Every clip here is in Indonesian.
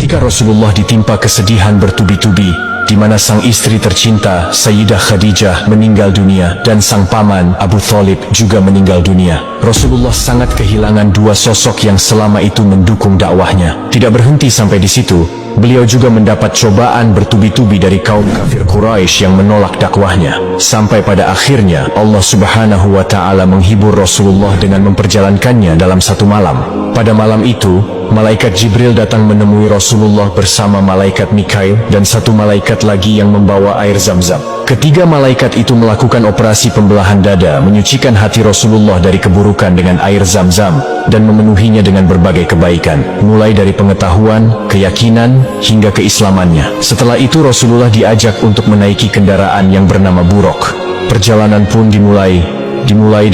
Ketika Rasulullah ditimpa kesedihan bertubi-tubi, di mana sang istri tercinta Sayyidah Khadijah meninggal dunia dan sang paman Abu Thalib juga meninggal dunia, Rasulullah sangat kehilangan dua sosok yang selama itu mendukung dakwahnya. Tidak berhenti sampai di situ, beliau juga mendapat cobaan bertubi-tubi dari kaum kafir Quraisy yang menolak dakwahnya. Sampai pada akhirnya Allah Subhanahu wa Ta'ala menghibur Rasulullah dengan memperjalankannya dalam satu malam. Pada malam itu, malaikat Jibril datang menemui Rasulullah bersama malaikat Mikail dan satu malaikat lagi yang membawa air Zam-Zam. Ketiga malaikat itu melakukan operasi pembelahan dada, menyucikan hati Rasulullah dari keburukan dengan air Zam-Zam dan memenuhinya dengan berbagai kebaikan, mulai dari pengetahuan, keyakinan, hingga keislamannya. Setelah itu Rasulullah diajak untuk menaiki kendaraan yang bernama Buraq. Perjalanan pun dimulai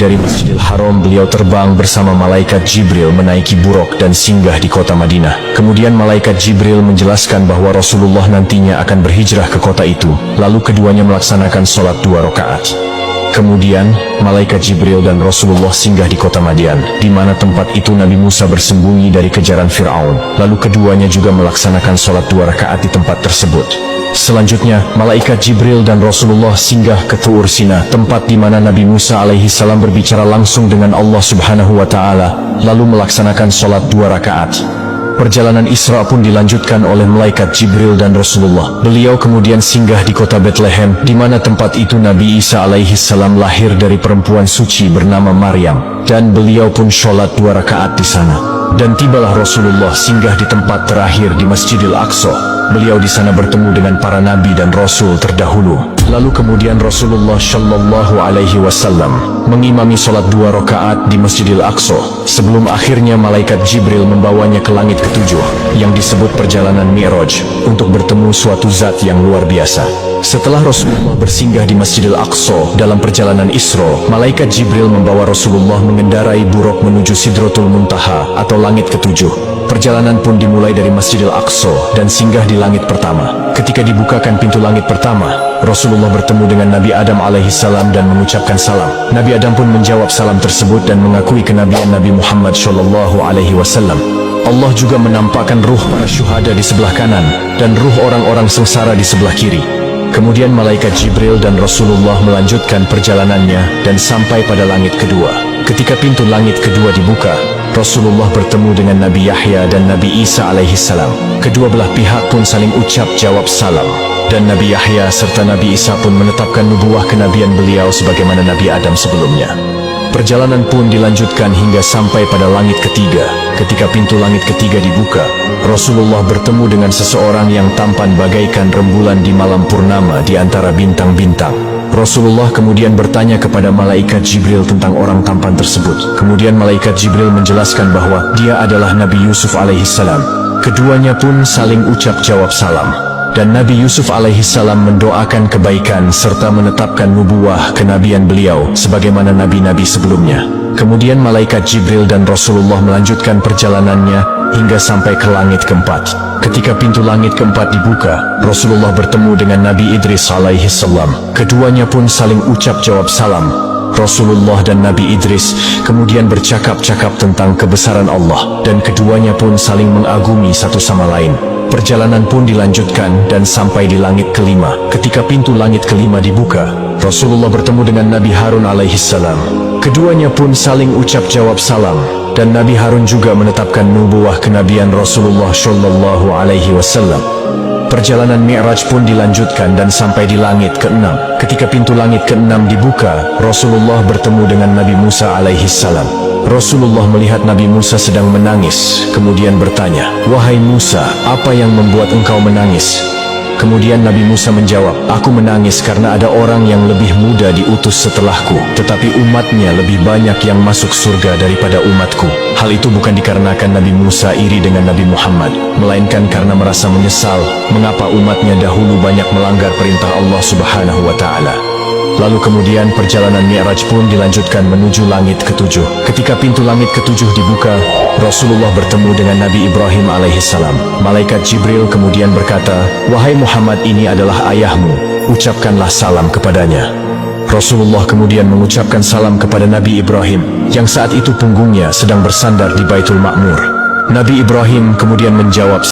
dari Masjidil Haram. Beliau terbang bersama malaikat Jibril menaiki Buraq dan singgah di kota Madinah. Kemudian malaikat Jibril menjelaskan bahwa Rasulullah nantinya akan berhijrah ke kota itu. Lalu keduanya melaksanakan sholat 2 rakaat. Kemudian malaikat Jibril dan Rasulullah singgah di kota Madian, di mana tempat itu Nabi Musa bersembunyi dari kejaran Fir'aun. Lalu keduanya juga melaksanakan sholat 2 rakaat di tempat tersebut. Selanjutnya, malaikat Jibril dan Rasulullah singgah ke Tur Sina, tempat di mana Nabi Musa alaihissalam berbicara langsung dengan Allah Subhanahu wa Ta'ala, lalu melaksanakan sholat 2 rakaat. Perjalanan Isra pun dilanjutkan oleh malaikat Jibril dan Rasulullah. Beliau kemudian singgah di kota Bethlehem, di mana tempat itu Nabi Isa alaihissalam lahir dari perempuan suci bernama Maryam, dan beliau pun sholat 2 rakaat di sana. Dan tibalah Rasulullah singgah di tempat terakhir di Masjidil Aqsa. Beliau di sana bertemu dengan para nabi dan rasul terdahulu. Lalu kemudian Rasulullah Shallallahu Alaihi Wasallam mengimami sholat 2 rakaat di Masjidil Aqsa, sebelum akhirnya malaikat Jibril membawanya ke langit ke-7, yang disebut perjalanan Mi'raj, untuk bertemu suatu zat yang luar biasa. Setelah Rasulullah bersinggah di Masjidil Aqsa dalam perjalanan Isra, malaikat Jibril membawa Rasulullah mengendarai Buraq menuju Sidratul Muntaha atau langit ke-7. Perjalanan pun dimulai dari Masjidil Aqsa dan singgah di langit pertama. Ketika dibukakan pintu langit pertama, Rasulullah bertemu dengan Nabi Adam alaihissalam dan mengucapkan salam. Nabi Adam pun menjawab salam tersebut dan mengakui kenabian Nabi Muhammad Shallallahu Alaihi Wasallam. Allah juga menampakkan ruh para syuhada di sebelah kanan dan ruh orang-orang sengsara di sebelah kiri. Kemudian malaikat Jibril dan Rasulullah melanjutkan perjalanannya dan sampai pada langit kedua. Ketika pintu langit kedua dibuka, Rasulullah bertemu dengan Nabi Yahya dan Nabi Isa alaihissalam. Kedua belah pihak pun saling ucap jawab salam. Dan Nabi Yahya serta Nabi Isa pun menetapkan nubuah kenabian beliau sebagaimana Nabi Adam sebelumnya. Perjalanan pun dilanjutkan hingga sampai pada langit ketiga. Ketika pintu langit ketiga dibuka, Rasulullah bertemu dengan seseorang yang tampan bagaikan rembulan di malam purnama di antara bintang-bintang. Rasulullah kemudian bertanya kepada malaikat Jibril tentang orang tampan tersebut. Kemudian malaikat Jibril menjelaskan bahwa dia adalah Nabi Yusuf alaihissalam. Keduanya pun saling ucap jawab salam. Dan Nabi Yusuf alaihissalam mendoakan kebaikan serta menetapkan nubuah kenabian beliau sebagaimana nabi-nabi sebelumnya. Kemudian malaikat Jibril dan Rasulullah melanjutkan perjalanannya hingga sampai ke langit keempat. Ketika pintu langit keempat dibuka, Rasulullah bertemu dengan Nabi Idris alaihissalam. Keduanya pun saling ucap jawab salam. Rasulullah dan Nabi Idris kemudian bercakap-cakap tentang kebesaran Allah, dan keduanya pun saling mengagumi satu sama lain. Perjalanan pun dilanjutkan dan sampai di langit kelima. Ketika pintu langit kelima dibuka, Rasulullah bertemu dengan Nabi Harun alaihissalam. Keduanya pun saling ucap jawab salam, dan Nabi Harun juga menetapkan nubuah kenabian Rasulullah Shallallahu Alaihi Wasallam. Perjalanan Mi'raj pun dilanjutkan dan sampai di langit ke-6. Ketika pintu langit ke-6 dibuka, Rasulullah bertemu dengan Nabi Musa alaihissalam. Rasulullah melihat Nabi Musa sedang menangis, kemudian bertanya, "Wahai Musa, apa yang membuat engkau menangis?" Kemudian Nabi Musa menjawab, "Aku menangis karena ada orang yang lebih muda diutus setelahku, tetapi umatnya lebih banyak yang masuk surga daripada umatku." Hal itu bukan dikarenakan Nabi Musa iri dengan Nabi Muhammad, melainkan karena merasa menyesal mengapa umatnya dahulu banyak melanggar perintah Allah Subhanahu wa Ta'ala. Lalu kemudian perjalanan Mi'raj pun dilanjutkan menuju langit ke-7. Ketika pintu langit ke-7 dibuka, Rasulullah bertemu dengan Nabi Ibrahim alaihissalam. Malaikat Jibril kemudian berkata, "Wahai Muhammad, ini adalah ayahmu, ucapkanlah salam kepadanya." Rasulullah kemudian mengucapkan salam kepada Nabi Ibrahim, yang saat itu punggungnya sedang bersandar di Baitul Ma'mur. Nabi Ibrahim kemudian menjawab,